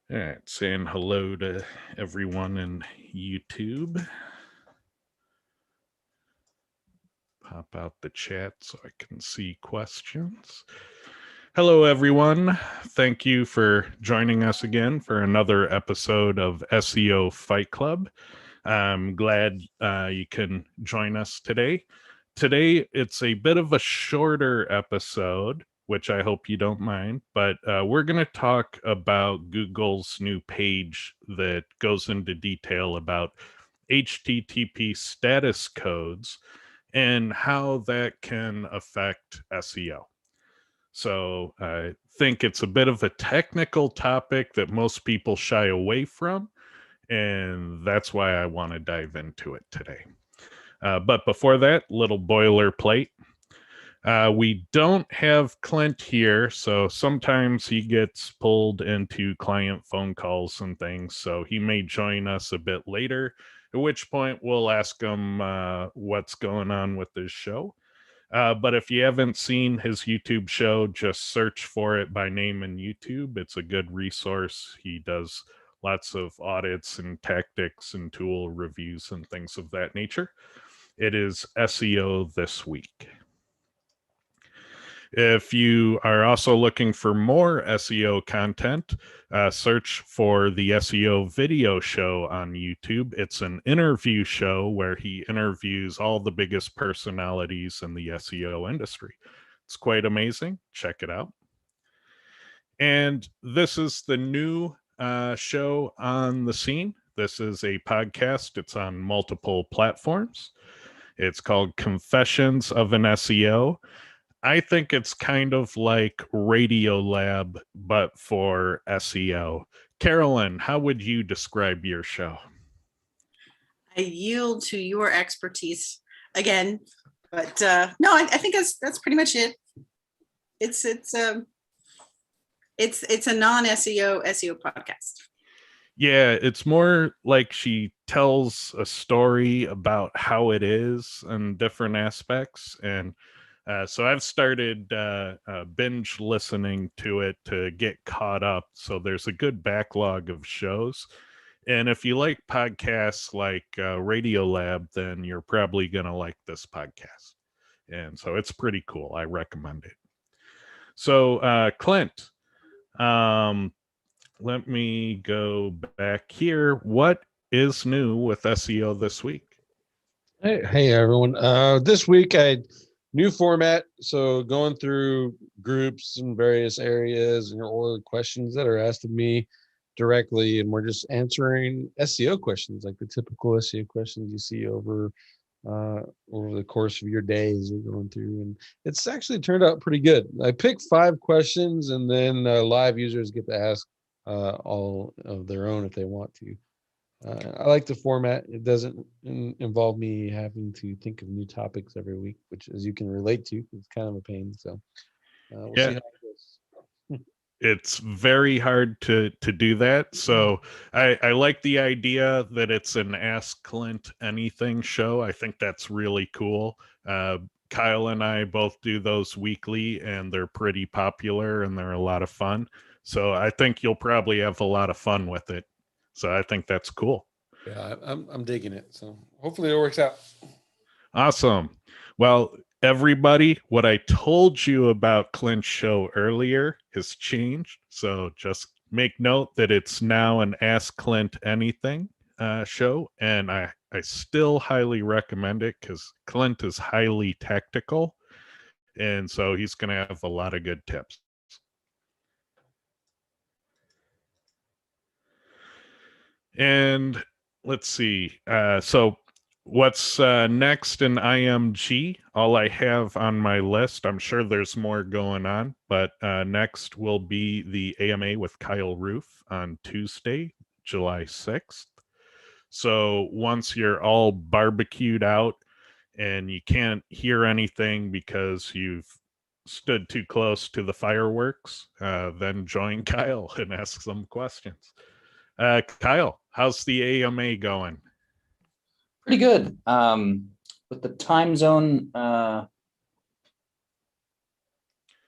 All right, saying hello to everyone in YouTube. Pop out the chat so I can see questions. Hello, everyone. Thank you for joining us again for another episode of SEO Fight Club. I'm glad you can join us today. Today, it's a bit of a shorter episode, which I hope you don't mind, but we're going to talk about Google's new page that goes into detail about HTTP status codes and how that can affect SEO. So I think it's a bit of a technical topic that most people shy away from, and that's why I want to dive into it today. But before that, little boilerplate. We don't have Clint here, so sometimes he gets pulled into client phone calls and things, so he may join us a bit later, at which point we'll ask him what's going on with this show. But if you haven't seen his YouTube show, just search for it by name in YouTube. It's a good resource. He does lots of audits and tactics and tool reviews and things of that nature. It is SEO This Week. If you are also looking for more SEO content, search for the SEO video show on YouTube. It's an interview show where he interviews all the biggest personalities in the SEO industry. It's quite amazing. Check it out. And this is the new show on the scene. This is a podcast. It's on multiple platforms. It's called Confessions of an SEO. I think it's kind of like Radiolab, but for SEO. Carolyn, how would you describe your show? I yield to your expertise again, but no, I think that's pretty much it. It's a non-SEO podcast. Yeah, it's more like she tells a story about how it is and different aspects. And so I've started binge listening to it to get caught up. So there's a good backlog of shows. And if you like podcasts like Radiolab, then you're probably going to like this podcast. And so it's pretty cool. I recommend it. So, Clint, um, let me go back here. What is new with SEO this week? Hey everyone. This week I new format. So going through groups in various areas or questions that are asked of me directly, and we're just answering SEO questions, like the typical SEO questions you see over the course of your days you're going through. And it's actually turned out pretty good. I picked 5 questions, and then live users get to ask all of their own if they want to. I like the format. It doesn't involve me having to think of new topics every week, which, as you can relate to, is kind of a pain. So we'll see how it goes. It's very hard to do that. So I like the idea that it's an Ask Clint Anything show. I think that's really cool. Kyle and I both do those weekly, and they're pretty popular and they're a lot of fun. So I think you'll probably have a lot of fun with it. So I think that's cool. Yeah, I'm digging it. So hopefully it works out. Awesome. Well, everybody, what I told you about Clint's show earlier has changed. So just make note that it's now an Ask Clint Anything show. And I still highly recommend it because Clint is highly tactical. And so he's going to have a lot of good tips. And let's see. So what's next in IMG? All I have on my list, I'm sure there's more going on, but next will be the AMA with Kyle Roof on Tuesday, July 6th. So once you're all barbecued out and you can't hear anything because you've stood too close to the fireworks, then join Kyle and ask some questions. Kyle, how's the AMA going? Pretty good. With the time zone,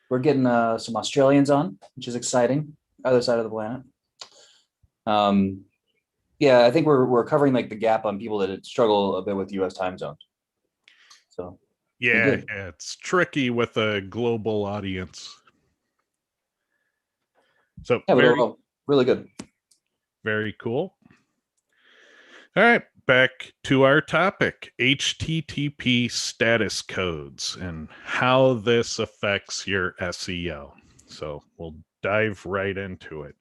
we're getting some Australians on, which is exciting. Other side of the planet. Yeah, I think we're covering like the gap on people that struggle a bit with US time zones. So Yeah, good. it's tricky with a global audience. So Yeah, but very, overall, really good. very cool. All right, back to our topic, HTTP status codes and how this affects your SEO. So we'll dive right into it.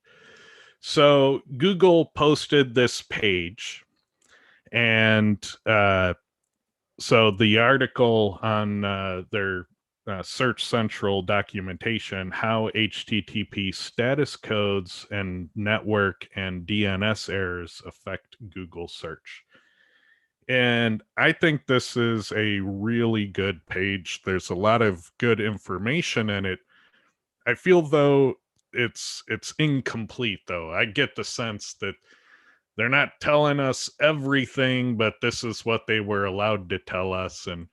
So Google posted this page, and so the article on their Search Central documentation, how HTTP status codes and network and DNS errors affect Google search. And I think this is a really good page. There's a lot of good information in it. I feel though it's incomplete though. I get the sense that they're not telling us everything, but this is what they were allowed to tell us. And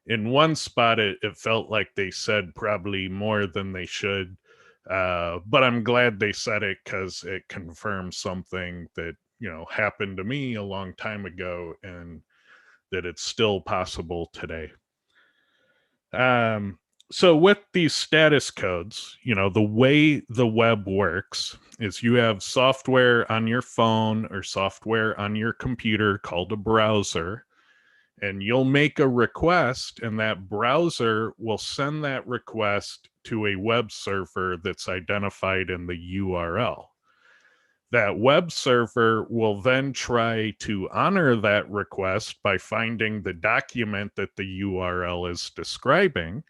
in one spot, it felt like they said probably more than they should. But I'm glad they said it because it confirms something that, happened to me a long time ago and that it's still possible today. So with these status codes, the way the web works is you have software on your phone or software on your computer called a browser, and you'll make a request, and that browser will send that request to a web server that's identified in the URL. That web server will then try to honor that request by finding the document that the URL is describing.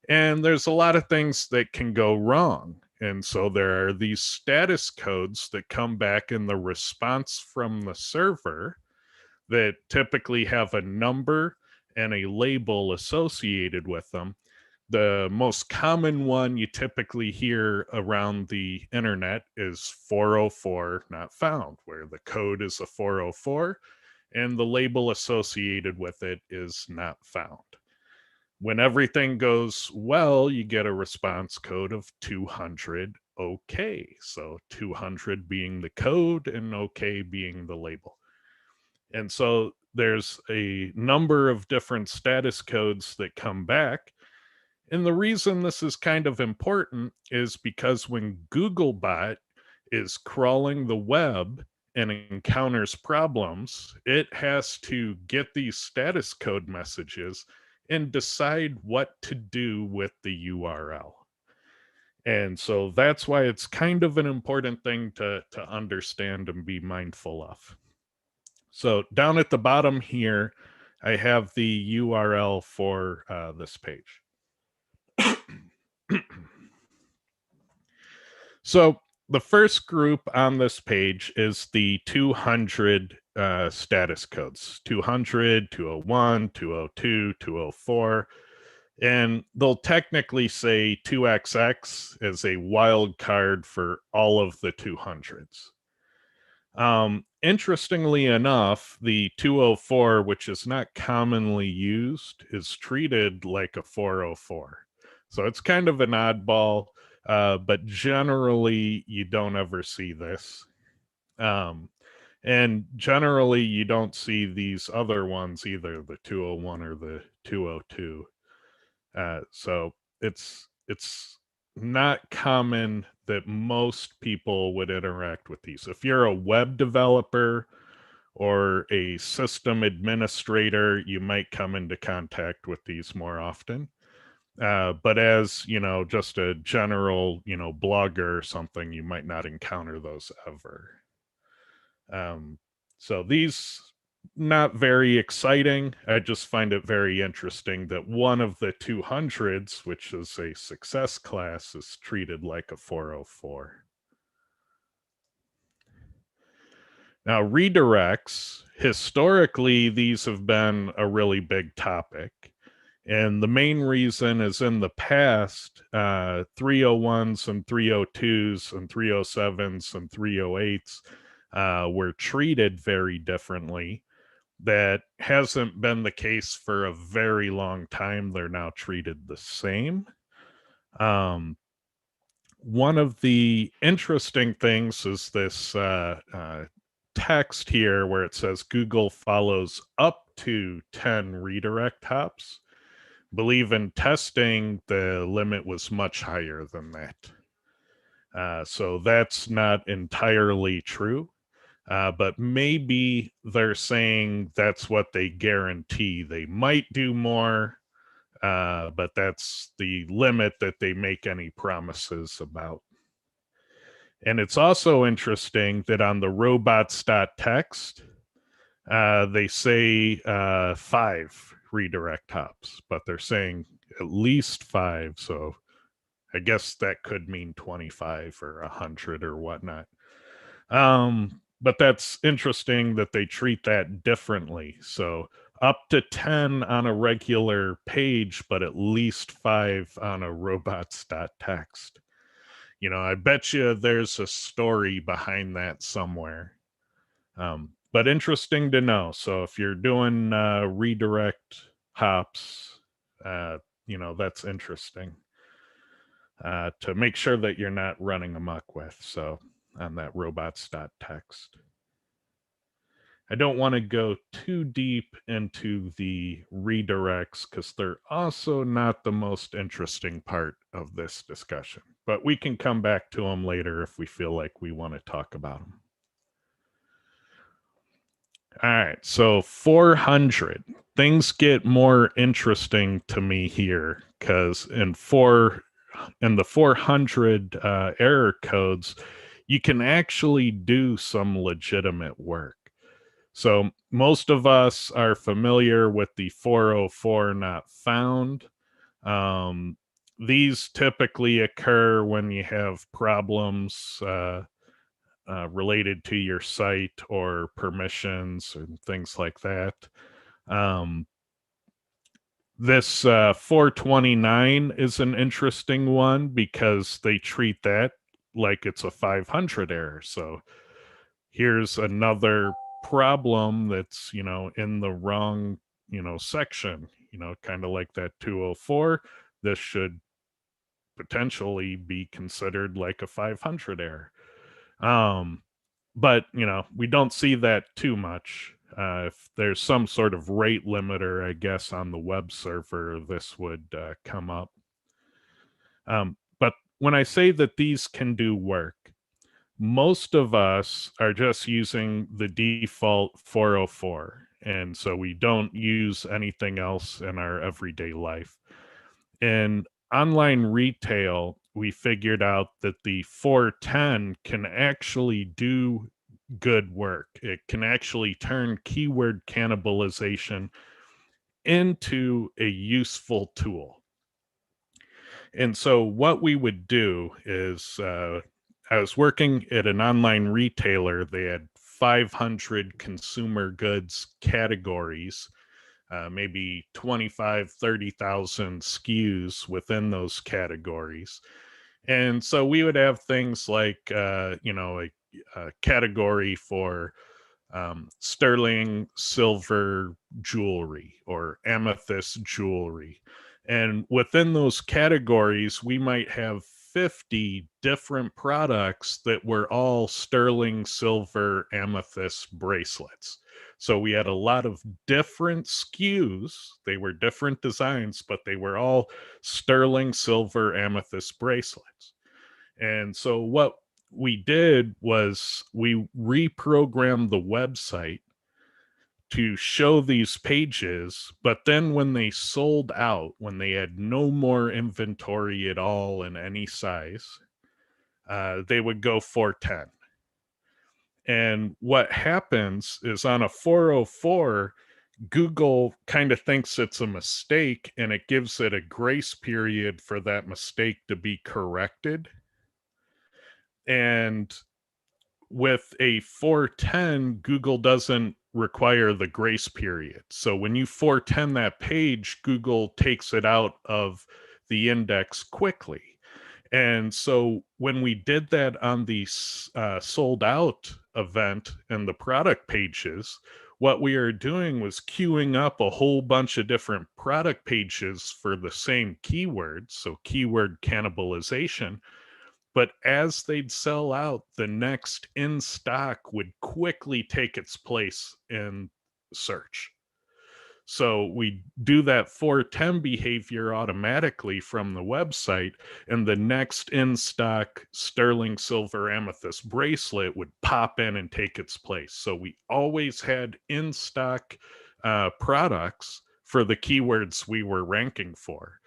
And there's a lot of things that can go wrong. And so there are these status codes that come back in the response from the server that typically have a number and a label associated with them. The most common one you typically hear around the internet is 404 not found, where the code is a 404 and the label associated with it is not found. When everything goes well, you get a response code of 200 OK. So 200 being the code and OK being the label. And so there's a number of different status codes that come back. And the reason this is kind of important is because when Googlebot is crawling the web and encounters problems, it has to get these status code messages and decide what to do with the URL. And so that's why it's kind of an important thing to understand and be mindful of. So down at the bottom here, I have the URL for this page. So the first group on this page is the 200 status codes, 200, 201, 202, 204. And they'll technically say 2XX as a wild card for all of the 200s. Interestingly enough, the 204, which is not commonly used, is treated like a 404. So it's kind of an oddball, but generally you don't ever see this. And generally you don't see these other ones either, the 201 or the 202. So it's not common that most people would interact with these. If you're a web developer or a system administrator, you might come into contact with these more often. But as just a general blogger or something, you might not encounter those ever. So these not very exciting. I just find it very interesting that one of the 200s, which is a success class, is treated like a 404. Now, redirects, historically, these have been a really big topic. And the main reason is in the past, 301s and 302s and 307s and 308s were treated very differently. That hasn't been the case for a very long time. They're now treated the same. one of the interesting things is this text here where it says Google follows up to 10 redirect hops. Believe in testing, the limit was much higher than that. So that's not entirely true. But maybe they're saying that's what they guarantee. They might do more, but that's the limit that they make any promises about. And it's also interesting that on the robots.txt, they say 5 redirect hops, but they're saying at least 5. So I guess that could mean 25 or 100 or whatnot. But that's interesting that they treat that differently. So up to 10 on a regular page, but at least 5 on a robots.txt. You know, I bet you there's a story behind that somewhere. But interesting to know. So if you're doing redirect hops, you know, that's interesting to make sure that you're not running amok with. So on that robots.txt. I don't want to go too deep into the redirects because they're also not the most interesting part of this discussion, but we can come back to them later if we feel like we want to talk about them. All right, so 400. Things get more interesting to me here because in the 400 error codes, you can actually do some legitimate work. So most of us are familiar with the 404 not found. These typically occur when you have problems related to your site or permissions and things like that. This 429 is an interesting one because they treat that like it's a 500 error. So here's another problem that's, you know, in the wrong, you know, section, you know, kind of like that 204. This should potentially be considered like a 500 error. But, you know, we don't see that too much. If there's some sort of rate limiter, I guess, on the web server, this would come up. But when I say that these can do work, most of us are just using the default 404. And so we don't use anything else in our everyday life. In online retail, we figured out that the 410 can actually do good work. It can actually turn keyword cannibalization into a useful tool. And so what we would do is I was working at an online retailer. They had 500 consumer goods categories, maybe 25, 30,000 SKUs within those categories. And so we would have things like, you know, a category for sterling silver jewelry or amethyst jewelry. And within those categories, we might have 50 different products that were all sterling silver amethyst bracelets. So we had a lot of different SKUs. They were different designs, but they were all sterling silver amethyst bracelets. And so what we did was we reprogrammed the website to show these pages, but then when they sold out, when they had no more inventory at all in any size, they would go 410. And what happens is on a 404, Google kind of thinks it's a mistake and it gives it a grace period for that mistake to be corrected. And with a 410, Google doesn't require the grace period. So when you 410 that page, Google takes it out of the index quickly. And so when we did that on the sold out event and the product pages, what we are doing was queuing up a whole bunch of different product pages for the same keywords, so keyword cannibalization. But as they'd sell out, the next in stock would quickly take its place in search. So we do that 410 behavior automatically from the website, and the next in stock sterling silver amethyst bracelet would pop in and take its place. So we always had in stock products for the keywords we were ranking for.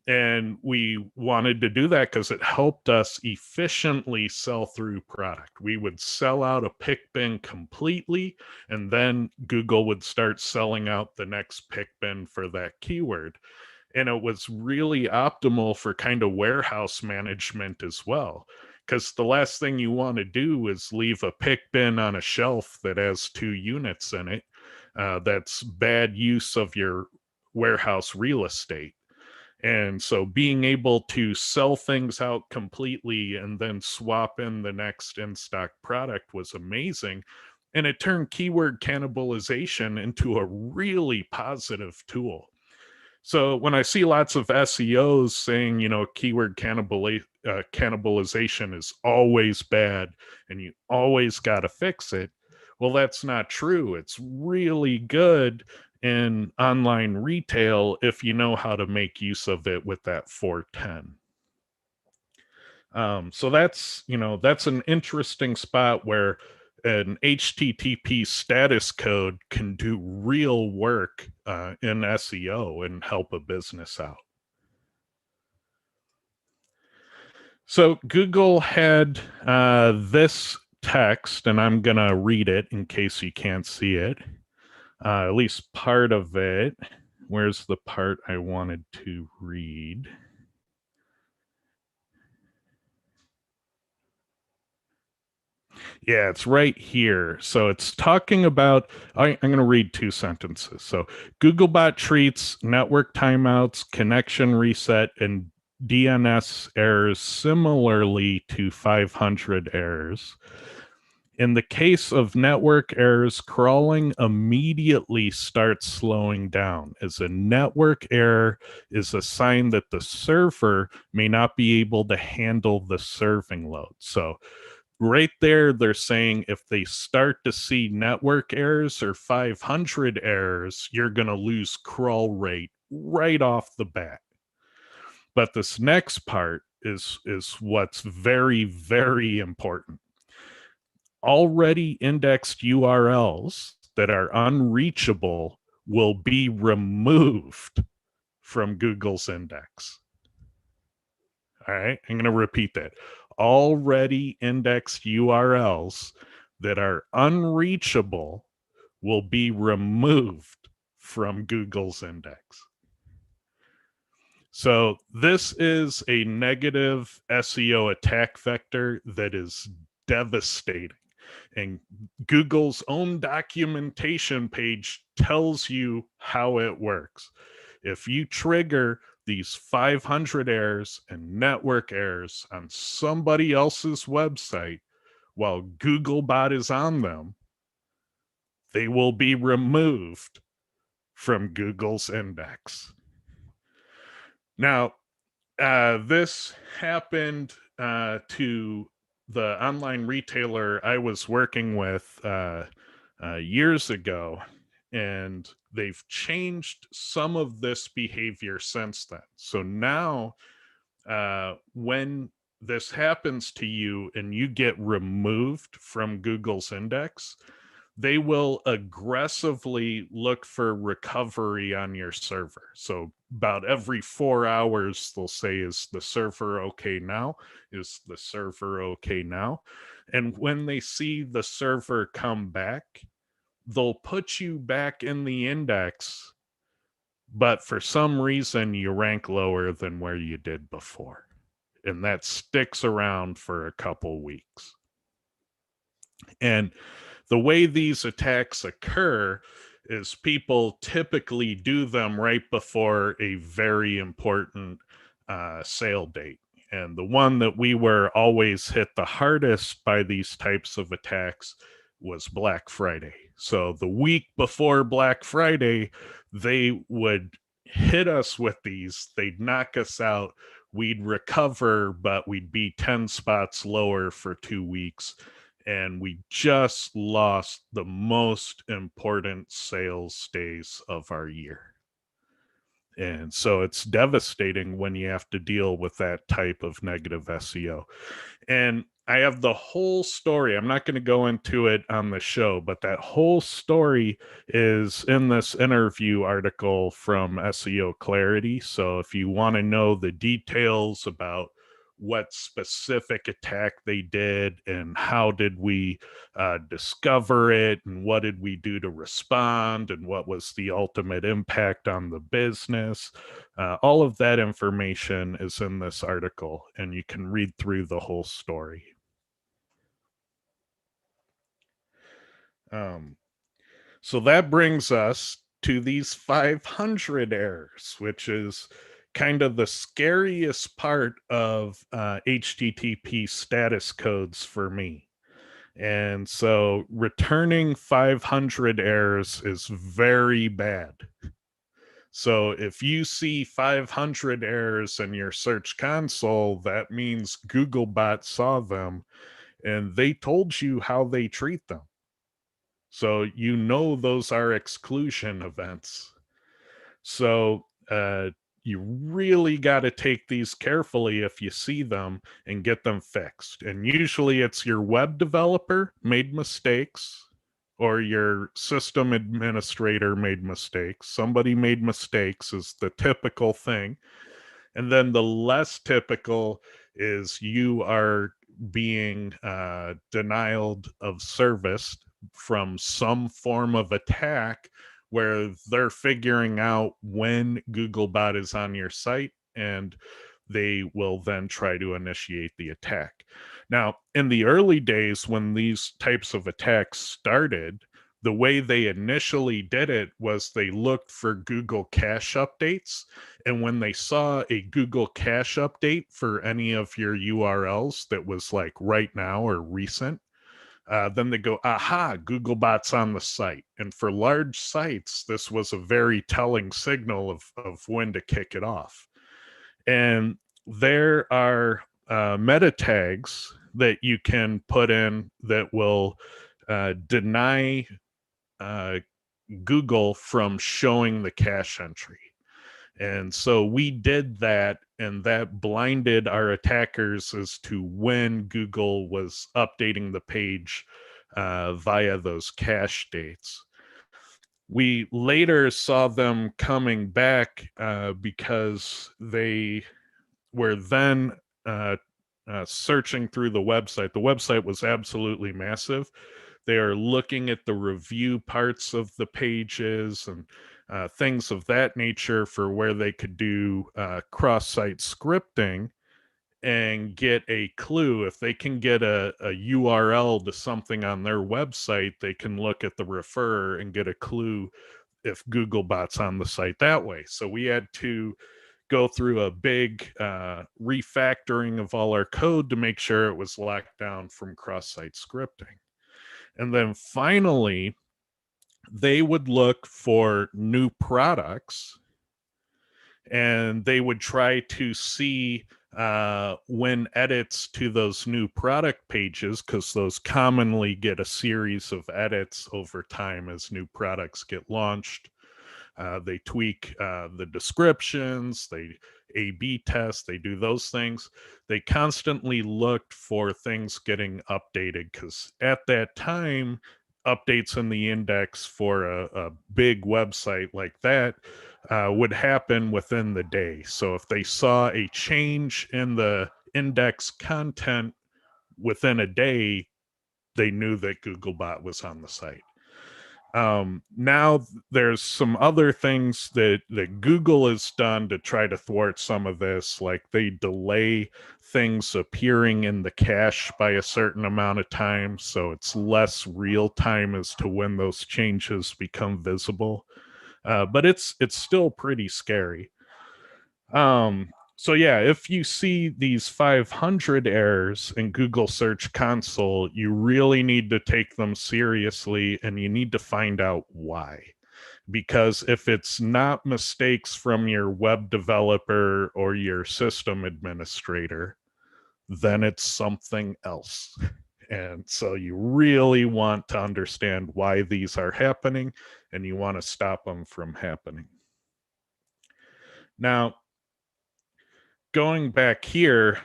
And we wanted to do that because it helped us efficiently sell through product. We would sell out a pick bin completely, and then Google would start selling out the next pick bin for that keyword. And it was really optimal for kind of warehouse management as well. Because the last thing you want to do is leave a pick bin on a shelf that has 2 units in it. That's bad use of your warehouse real estate. And so being able to sell things out completely and then swap in the next in stock product was amazing. And it turned keyword cannibalization into a really positive tool. So when I see lots of SEOs saying, keyword cannibalization is always bad and you always got to fix it, well, that's not true. It's really good in online retail if you know how to make use of it with that 410. So that's an interesting spot where an HTTP status code can do real work in SEO and help a business out. So Google had this text, and I'm going to read it in case you can't see it, at least part of it. Where's the part I wanted to read? Yeah, it's right here. So it's talking about, I'm going to read 2 sentences. So Googlebot treats network timeouts, connection reset, and DNS errors similarly to 500 errors. In the case of network errors, crawling immediately starts slowing down, as a network error is a sign that the server may not be able to handle the serving load. So right there, they're saying if they start to see network errors or 500 errors, you're going to lose crawl rate right off the bat. But this next part is what's very, very important. Already indexed URLs that are unreachable will be removed from Google's index. All right, I'm going to repeat that. Already indexed URLs that are unreachable will be removed from Google's index. So this is a negative SEO attack vector that is devastating. And Google's own documentation page tells you how it works. If you trigger these 500 errors and network errors on somebody else's website while Googlebot is on them, they will be removed from Google's index. Now, this happened to the online retailer I was working with years ago, and they've changed some of this behavior since then. So now when this happens to you and you get removed from Google's index, they will aggressively look for recovery on your server. So about every 4 hours, they'll say, is the server okay now? Is the server okay now? And when they see the server come back, they'll put you back in the index, but for some reason you rank lower than where you did before. And that sticks around for a couple weeks. And the way these attacks occur is people typically do them right before a very important sale date. And the one that we were always hit the hardest by these types of attacks was Black Friday. So the week before Black Friday, they would hit us with these. They'd knock us out we'd recover, but we'd be 10 spots lower for 2 weeks. And we just lost the most important sales days of our year. And so it's devastating when you have to deal with that type of negative SEO. And I have the whole story. I'm not going to go into it on the show, but that whole story is in this interview article from SEO Clarity. So if you want to know the details about what specific attack they did and how did we discover it and what did we do to respond and what was the ultimate impact on the business, all of that information is in this article, and you can read through the whole story. So that brings us to these 500 errors, which is kind of the scariest part of HTTP status codes for me. And so returning 500 errors is very bad. So if you see 500 errors in your search console, that means Googlebot saw them and they told you how they treat them. So you know those are exclusion events. So you really got to take these carefully if you see them and get them fixed. And usually it's your web developer made mistakes or your system administrator made mistakes. Somebody made mistakes is the typical thing. And then the less typical is you are being denied of service from some form of attack where they're figuring out when Googlebot is on your site and they will then try to initiate the attack. Now, in the early days when these types of attacks started, the way they initially did it was they looked for Google Cache updates. And when they saw a Google Cache update for any of your URLs that was like right now or recent, then they go, aha, Googlebot's on the site. And for large sites, this was a very telling signal of when to kick it off. And there are meta tags that you can put in that will deny Google from showing the cache entry. And so we did that, and that blinded our attackers as to when Google was updating the page via those cache dates. We later saw them coming back because they were then searching through the website. The website was absolutely massive. They are looking at the review parts of the pages and things of that nature for where they could do cross-site scripting and get a clue. If they can get a URL to something on their website, they can look at the refer and get a clue if Googlebot's on the site that way. So we had to go through a big refactoring of all our code to make sure it was locked down from cross-site scripting. And then finally, they would look for new products and they would try to see when edits to those new product pages, because those commonly get a series of edits over time as new products get launched. They tweak the descriptions, they A/B test, they do those things. They constantly looked for things getting updated because at that time, updates in the index for a big website like that would happen within the day. So if they saw a change in the index content within a day, they knew that Googlebot was on the site. Now there's some other things that Google has done to try to thwart some of this, like they delay things appearing in the cache by a certain amount of time, so it's less real time as to when those changes become visible. But it's still pretty scary. So yeah, if you see these 500 errors in Google Search Console, you really need to take them seriously and you need to find out why. because if it's not mistakes from your web developer or your system administrator, then it's something else. And so you really want to understand why these are happening, and you want to stop them from happening. Now, going back here,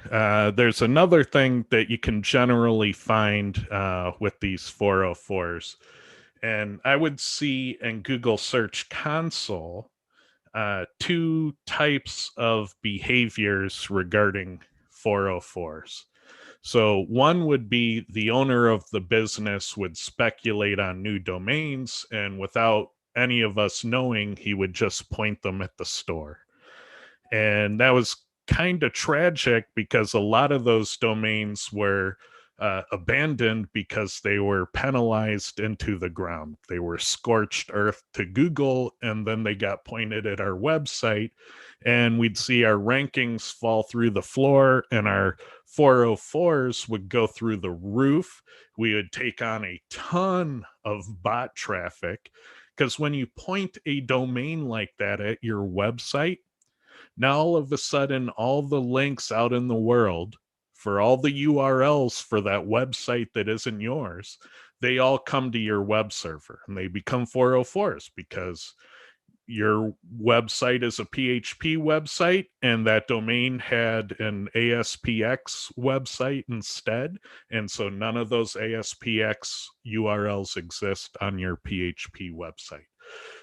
there's another thing that you can generally find with these 404s. And I would see in Google Search Console two types of behaviors regarding 404s. So one would be the owner of the business would speculate on new domains, and without any of us knowing, he would just point them at the store. And that was kind of tragic because a lot of those domains were abandoned because they were penalized into the ground. They were scorched earth to Google, and then they got pointed at our website, and we'd see our rankings fall through the floor, and our 404s would go through the roof. We would take on a ton of bot traffic, because when you point a domain like that at your website, now all of a sudden all the links out in the world for all the URLs for that website that isn't yours, they all come to your web server, and they become 404s because your website is a PHP website and that domain had an ASPX website instead. And so none of those ASPX URLs exist on your PHP website.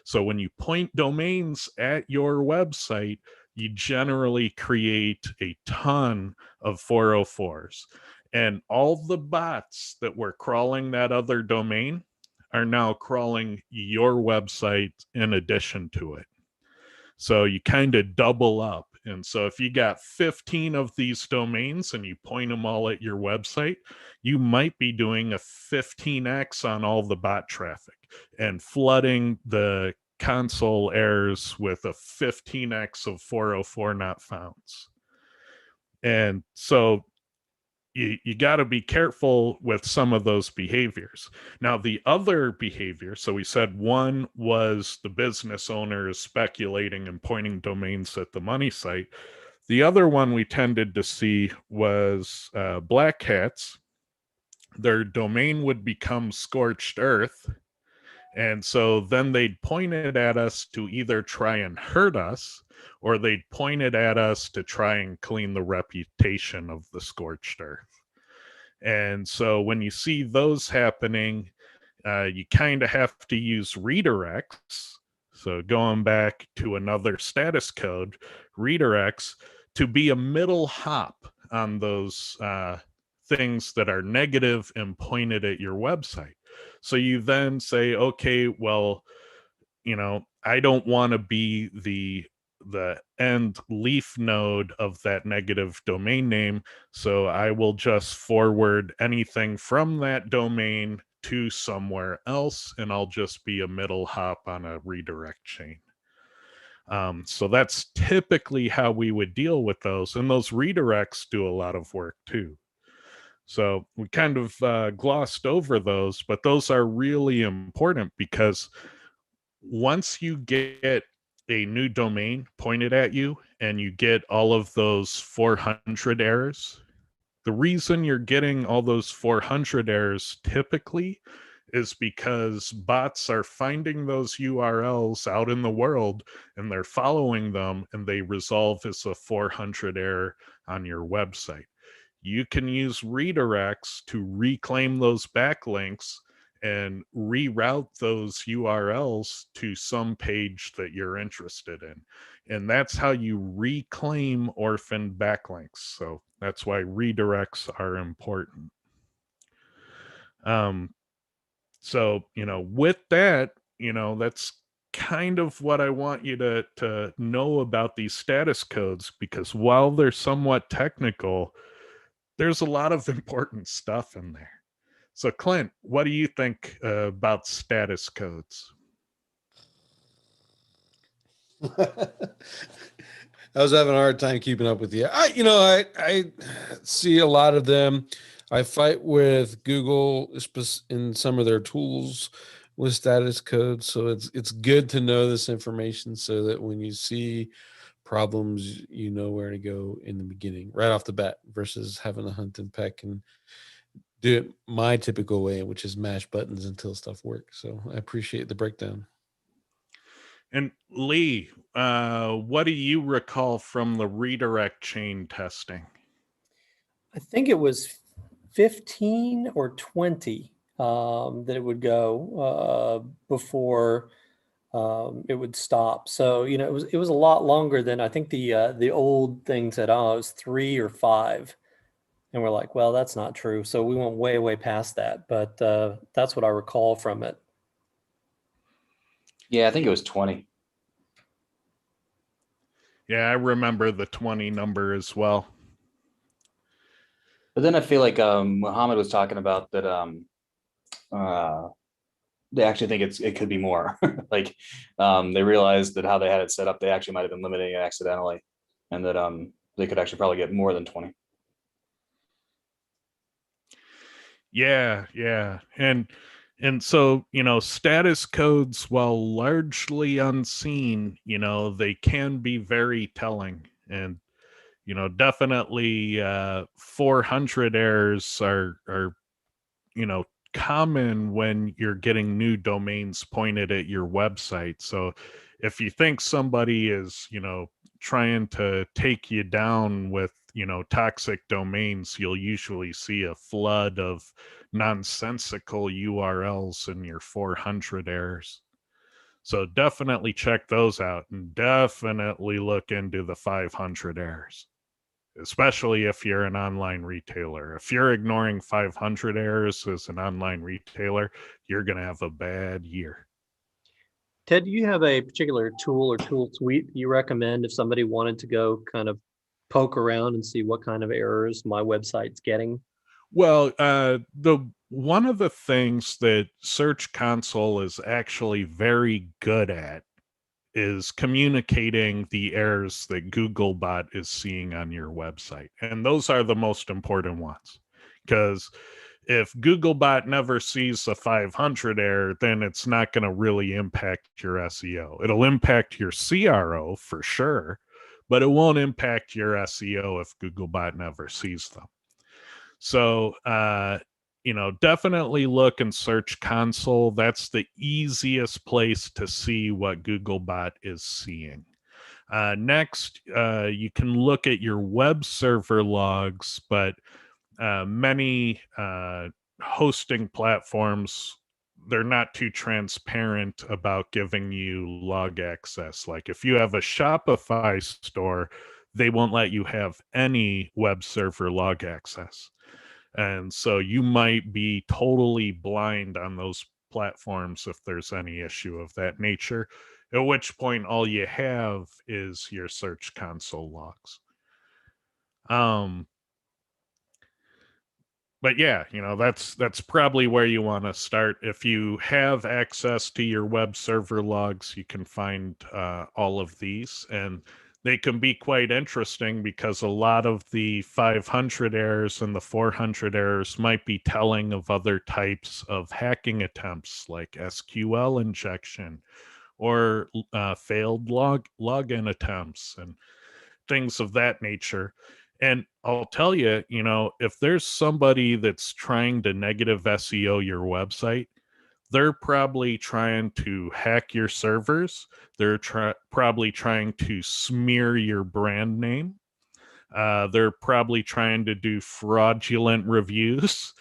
So when you point domains at your website, you generally create a ton of 404s. And all the bots that were crawling that other domain are now crawling your website in addition to it. So you kind of double up. And so if you got 15 of these domains and you point them all at your website, you might be doing a 15x on all the bot traffic and flooding the console errors with a 15x of 404 not founds. And so you got to be careful with some of those behaviors. Now, the other behavior, so we said one was the business owner is speculating and pointing domains at the money site. The other one we tended to see was black hats. Their domain would become scorched earth. And so then they'd point it at us to either try and hurt us, or they'd point it at us to try and clean the reputation of the scorched earth. And so when you see those happening, you kind of have to use redirects. So going back to another status code, redirects to be a middle hop on those things that are negative and pointed at your website. So you then say, okay, well, I don't want to be the end leaf node of that negative domain name. So I will just forward anything from that domain to somewhere else, and I'll just be a middle hop on a redirect chain. So that's typically how we would deal with those. And those redirects do a lot of work too. So we kind of glossed over those, but those are really important because once you get a new domain pointed at you and you get all of those 400 errors, the reason you're getting all those 400 errors typically is because bots are finding those URLs out in the world and they're following them, and they resolve as a 400 error on your website. You can use redirects to reclaim those backlinks and reroute those URLs to some page that you're interested in. And that's how you reclaim orphaned backlinks. So that's why redirects are important. So, with that, that's kind of what I want you to know about these status codes, because while they're somewhat technical, there's a lot of important stuff in there. So, Clint, what do you think about status codes? I was having a hard time keeping up with you. I see a lot of them. I fight with Google in some of their tools with status codes. So it's good to know this information so that when you see problems, you know where to go in the beginning, right off the bat, versus having to hunt and peck and do it my typical way, which is mash buttons until stuff works. So I appreciate the breakdown. And Lee, what do you recall from the redirect chain testing? I think it was 15 or 20 that it would go before it would stop. So, you know, it was a lot longer than I think the old thing said, oh, it was 3 or 5. And we're like, well, that's not true. So we went way, way past that. But that's what I recall from it. Yeah, I think it was 20. Yeah, I remember the 20 number as well. But then I feel like Muhammad was talking about that they actually think it could be more. Like they realized that how they had it set up, they actually might have been limiting it accidentally, and that they could actually probably get more than 20. Yeah. And so, you know, status codes, while largely unseen, you know, they can be very telling. And, you know, definitely 400 errors are, you know, common when you're getting new domains pointed at your website. So if you think somebody is, you know, trying to take you down with, you know, toxic domains, you'll usually see a flood of nonsensical URLs in your 400 errors. So definitely check those out, and definitely look into the 500 errors, especially if you're an online retailer. If you're ignoring 500 errors as an online retailer, you're going to have a bad year. Ted, do you have a particular tool or tool suite you recommend if somebody wanted to go kind of poke around and see what kind of errors my website's getting? Well, the one of the things that Search Console is actually very good at is communicating the errors that Googlebot is seeing on your website. And those are the most important ones. Because if Googlebot never sees a 500 error, then it's not going to really impact your SEO. It'll impact your CRO for sure, but it won't impact your SEO if Googlebot never sees them. So, you know, definitely look in Search Console. That's the easiest place to see what Googlebot is seeing. Next, you can look at your web server logs, but many hosting platforms, they're not too transparent about giving you log access. Like if you have a Shopify store, they won't let you have any web server log access. And so you might be totally blind on those platforms if there's any issue of that nature, at which point all you have is your Search Console logs. But yeah, you know, that's probably where you want to start. If you have access to your web server logs, you can find all of these, and they can be quite interesting because a lot of the 500 errors and the 400 errors might be telling of other types of hacking attempts like SQL injection or failed login attempts and things of that nature. And I'll tell you, you know, if there's somebody that's trying to negative SEO your website, they're probably trying to hack your servers. They're probably trying to smear your brand name. They're probably trying to do fraudulent reviews.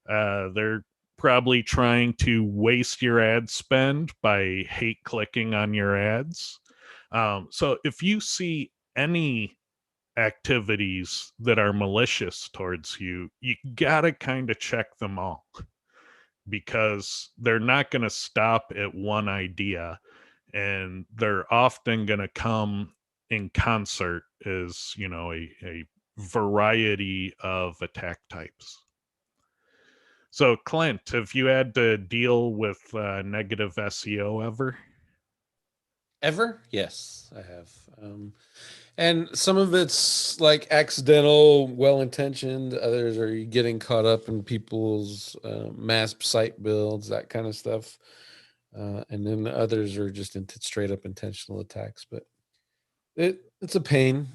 They're probably trying to waste your ad spend by hate clicking on your ads. So if you see any activities that are malicious towards you, you gotta kind of check them all, because they're not going to stop at one idea, and they're often going to come in concert as, you know, a variety of attack types. So Clint, have you had to deal with negative SEO ever? Ever? Yes, I have. And some of it's like accidental, well-intentioned. Others are you getting caught up in people's mass site builds, that kind of stuff. and then the others are just straight up intentional attacks. But it's a pain,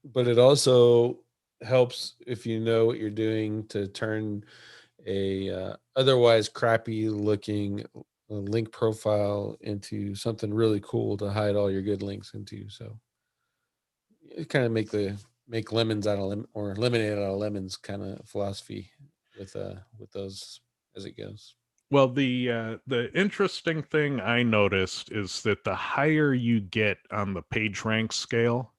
but it also helps if you know what you're doing to turn a otherwise crappy looking link profile into something really cool to hide all your good links into. So it kind of make lemons out of or lemonade out of lemons kind of philosophy with those as it goes. Well, the interesting thing I noticed is that the higher you get on the page rank scale,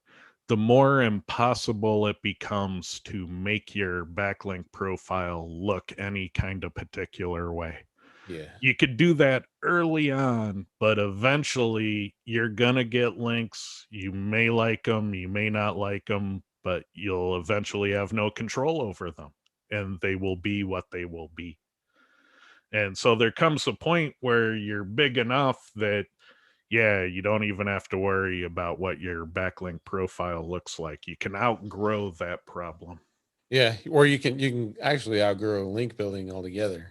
the more impossible it becomes to make your backlink profile look any kind of particular way. Yeah. You could do that early on, but eventually you're gonna get links. You may like them, you may not like them, but you'll eventually have no control over them, and they will be what they will be. And so there comes a point where you're big enough that, yeah, you don't even have to worry about what your backlink profile looks like. You can outgrow that problem. Yeah, or you can actually outgrow link building altogether.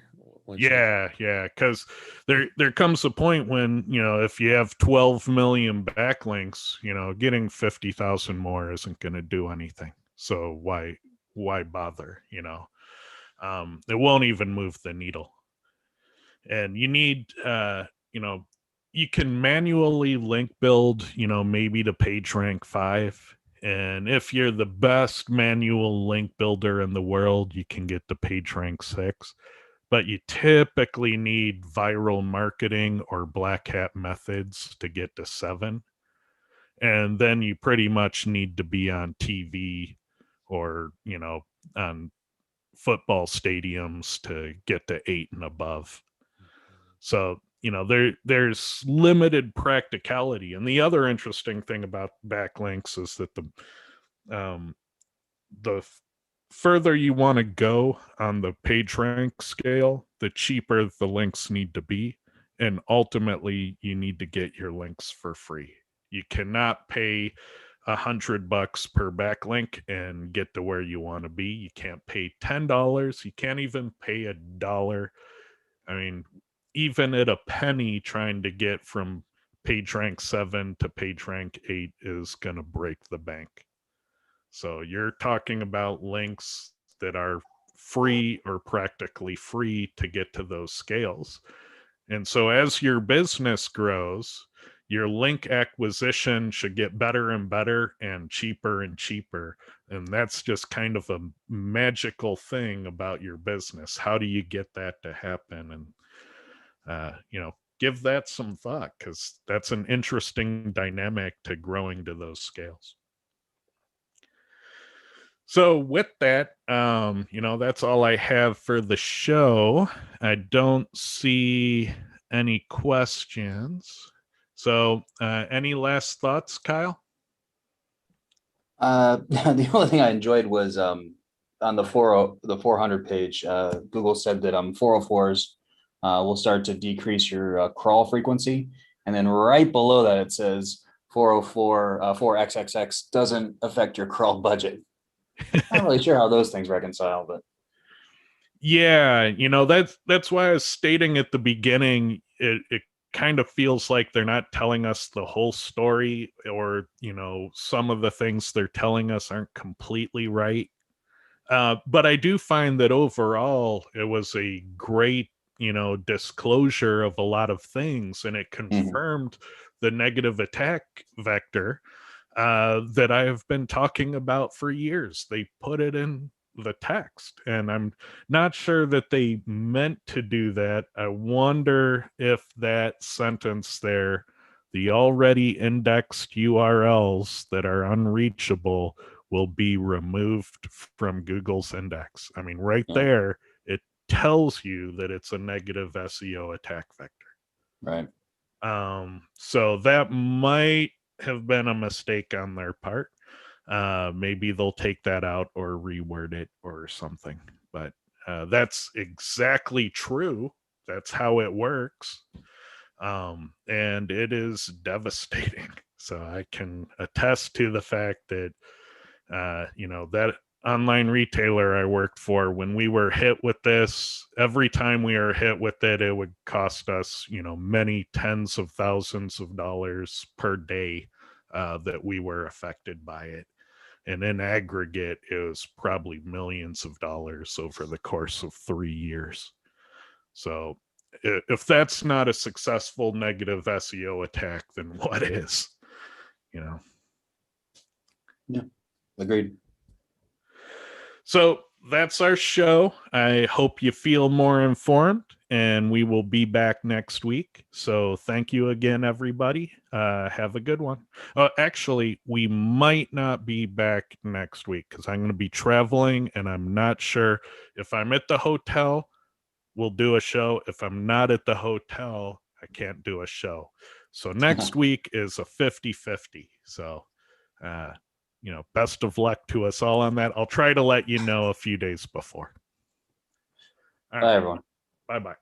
Yeah, because there comes a point when, if you have 12 million backlinks, getting 50,000 more isn't going to do anything. So why bother? It won't even move the needle. And you need you can manually link build, maybe to page rank 5. And if you're the best manual link builder in the world, you can get to page rank 6. But you typically need viral marketing or black hat methods to get to 7. And then you pretty much need to be on TV or, on football stadiums to get to 8 and above. So, there's limited practicality. And the other interesting thing about backlinks is that the further you want to go on the page rank scale, the cheaper the links need to be. And ultimately, you need to get your links for free. You cannot pay $100 per backlink and get to where you want to be. You can't pay $10. You can't even pay $1. I mean, even at a penny, trying to get from page rank 7 to page rank 8 is going to break the bank. So you're talking about links that are free or practically free to get to those scales. And so as your business grows, your link acquisition should get better and better and cheaper and cheaper. And that's just kind of a magical thing about your business. How do you get that to happen? And give that some thought, because that's an interesting dynamic to growing to those scales. So with that, that's all I have for the show. I don't see any questions. So any last thoughts, Kyle? The only thing I enjoyed was on the 400 page, Google said that 404s will start to decrease your crawl frequency. And then right below that, it says 404, 4XXX doesn't affect your crawl budget. Not really sure how those things reconcile, but Yeah, that's why I was stating at the beginning, it kind of feels like they're not telling us the whole story, or some of the things they're telling us aren't completely right. But I do find that overall it was a great, disclosure of a lot of things, and it confirmed the negative attack vector that I have been talking about for years. They put it in the text, and I'm not sure that they meant to do that. I wonder if that sentence there, the already indexed URLs that are unreachable, will be removed from Google's index. I mean, right there, it tells you that it's a negative SEO attack vector. right. So that might have been a mistake on their part. Maybe they'll take that out or reword it or something. But that's exactly true. That's how it works. And it is devastating. So I can attest to the fact that, that online retailer I worked for, when we were hit with this, every time we were hit with it, it would cost us, many tens of thousands of dollars per day that we were affected by it. And in aggregate, it was probably millions of dollars over the course of 3 years. So if that's not a successful negative SEO attack, then what is? Yeah, agreed. So that's our show. I hope you feel more informed, and we will be back next week. So thank you again, everybody. Have a good one. Actually, we might not be back next week because I'm going to be traveling, and I'm not sure if I'm at the hotel, we'll do a show. If I'm not at the hotel, I can't do a show. So next week is a 50-50. So, best of luck to us all on that. I'll try to let you know a few days before. All Bye, right. everyone. Bye-bye.